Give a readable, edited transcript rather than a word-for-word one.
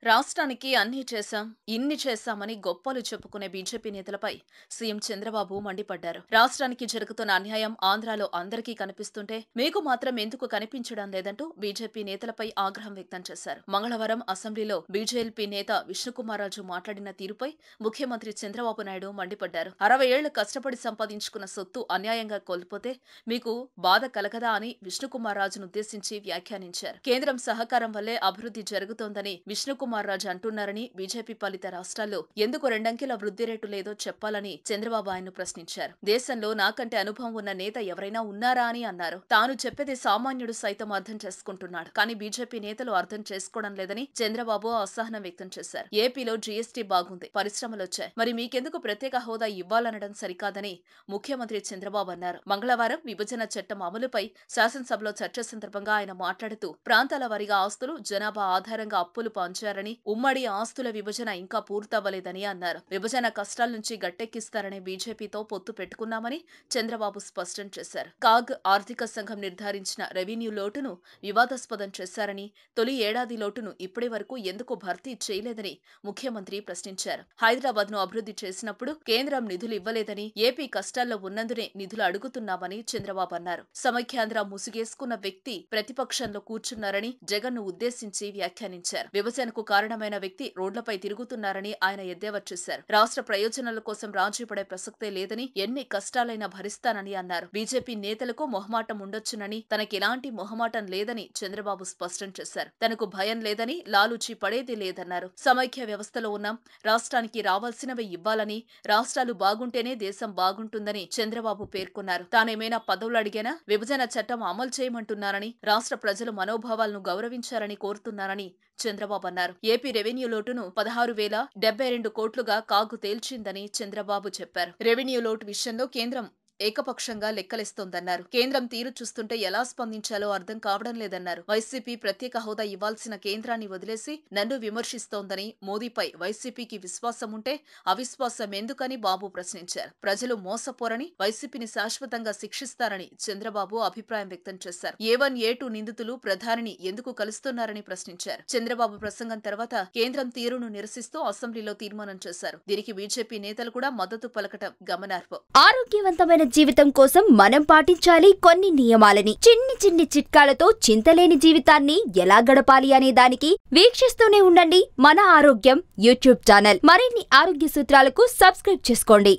రాష్ట్రానికి అన్నీ చేశాం, ఇన్ని చేశామని గొప్పలు చెప్పుకునే బీజేపీ నేతలపై సీఎం చంద్రబాబు మండిపడ్డారు. రాష్ట్రానికి జరుగుతున్న అన్యాయం ఆంధ్రాలో అందరికీ కనిపిస్తుంటే మీకు మాత్రం ఎందుకు కనిపించడం లేదంటూ బీజేపీ నేతలపై ఆగ్రహం వ్యక్తం చేశారు. మంగళవారం అసెంబ్లీలో బీజేపీ నేత విష్ణుకుమార్రాజు మాట్లాడిన తీరుపై ముఖ్యమంత్రి చంద్రబాబు నాయుడు మండిపడ్డారు. 60 ఏళ్లు కష్టపడి సంపాదించుకున్న సొత్తు అన్యాయంగా కోల్పోతే మీకు బాధ కలగదా అని విష్ణుకుమార్రాజును ఉద్దేశించి వ్యాఖ్యానించారు. కేంద్రం సహకారం వల్లే అభివృద్ధి జరుగుతోందని విష్ణుకుమార్రాజు అంటున్నారని, బీజేపీ పాలిత రాష్ట్రాల్లో ఎందుకు రెండంకెల వృద్ధి రేటు లేదో చెప్పాలని చంద్రబాబు ఆయన్ను ప్రశ్నించారు. దేశంలో నాకంటే అనుభవం ఉన్న నేత ఎవరైనా ఉన్నారా అని అన్నారు. తాను చెప్పేది సామాన్యుడు సైతం అర్థం చేసుకుంటున్నాడు, కానీ బీజేపీ నేతలు అర్థం చేసుకోవడం లేదని చంద్రబాబు అసహనం వ్యక్తం చేశారు. ఏపీలో జీఎస్టీ బాగుంది, పరిశ్రమలొచ్చాయి, మరి మీకెందుకు ప్రత్యేక హోదా ఇవ్వాలనడం సరికాదని ముఖ్యమంత్రి చంద్రబాబు అన్నారు. మంగళవారం విభజన చట్టం అమలుపై శాసనసభలో చర్చ సందర్భంగా ఆయన మాట్లాడుతూ ప్రాంతాల వారీగా ఆస్తులు, జనాభా ఆధారంగా అప్పులు పంచారని, ఉమ్మడి ఆస్తుల విభజన ఇంకా పూర్తవ్వలేదని అన్నారు. విభజన కష్టాల నుంచి గట్టెక్కిస్తారని బీజేపీతో పొత్తు పెట్టుకున్నామని చంద్రబాబు స్పష్టం చేశారు. కాగ్ ఆర్థిక సంఘం నిర్ధారించిన రెవెన్యూ లోటును వివాదాస్పదం చేశారని, తొలి ఏడాది లోటును ఇప్పటి వరకు ఎందుకు భర్తీ చేయలేదని ముఖ్యమంత్రి ప్రశ్నించారు. హైదరాబాద్ ను అభివృద్ధి చేసినప్పుడు కేంద్రం నిధులు ఇవ్వలేదని, ఏపీ కష్టాల్లో ఉన్నందునే నిధులు అడుగుతున్నామని చంద్రబాబు అన్నారు. సమైఖ్యాంధ్ర ముసుగేసుకున్న వ్యక్తి ప్రతిపక్షంలో కూర్చున్నారని జగన్ ను ఉద్దేశించి వ్యాఖ్యానించారు. విభజనకు కారణమైన వ్యక్తి రోడ్లపై తిరుగుతున్నారని ఆయన ఎద్దేవా చేశారు. రాష్ట్ర ప్రయోజనాల కోసం రాజీ పడే ప్రసక్తే లేదని, ఎన్ని కష్టాలైనా భరిస్తానని అన్నారు. బీజేపీ నేతలకు మొహమాటం ఉండొచ్చునని, తనకెలాంటి మొహమాటం లేదని చంద్రబాబు స్పష్టం చేశారు. తనకు భయం లేదని, లాలూచి పడేది లేదన్నారు. సమైక్య వ్యవస్థలో ఉన్నాం, రాష్ట్రానికి రావాల్సినవి ఇవ్వాలని, రాష్ట్రాలు బాగుంటేనే దేశం బాగుంటుందని చంద్రబాబు పేర్కొన్నారు. తానేమైనా పదవులు అడిగానా, విభజన చట్టం అమలు చేయమంటున్నారని, రాష్ట్ర ప్రజలు మనోభావాలను గౌరవించారని కోరుతున్నారని చంద్రబాబు అన్నారు. ఏపీ రెవెన్యూ లోటును 16,072 కోట్లుగా కాగు తేల్చిందని చంద్రబాబు చెప్పారు. రెవెన్యూ లోటు విషయంలో కేంద్రం ఏకపక్షంగా లెక్కలిస్తోందన్నారు. కేంద్రం తీరు చూస్తుంటే ఎలా స్పందించాలో అర్థం కావడం లేదన్నారు. వైసీపీ ప్రత్యేక హోదా ఇవ్వాల్సిన కేంద్రాన్ని వదిలేసి నన్ను విమర్శిస్తోందని, మోదీపై వైసీపీకి విశ్వాసం ఉంటే అవిశ్వాసం ఎందుకని బాబు ప్రశ్నించారు. ప్రజలు మోసపోరని, వైసీపీని శాశ్వతంగా శిక్షిస్తారని చంద్రబాబు అభిప్రాయం వ్యక్తం చేశారు. A1, A2 నిందితులు ప్రధానిని ఎందుకు కలుస్తున్నారని ప్రశ్నించారు. చంద్రబాబు ప్రసంగం తర్వాత కేంద్రం తీరును నిరసిస్తూ అసెంబ్లీలో తీర్మానం చేశారు. దీనికి బీజేపీ నేతలు కూడా మద్దతు పలకటం గమనార్హం. ఆరోగ్యవంతమైన జీవితం కోసం మనం పాటించాలి కొన్ని నియమాలని. చిన్ని చిన్ని చిట్కాలతో చింతలేని జీవితాన్ని ఎలా గడపాలి అనే దానికి వీక్షిస్తూనే ఉండండి మన ఆరోగ్యం యూట్యూబ్ ఛానల్. మరిన్ని ఆరోగ్య సూత్రాలకు సబ్స్క్రైబ్ చేసుకోండి.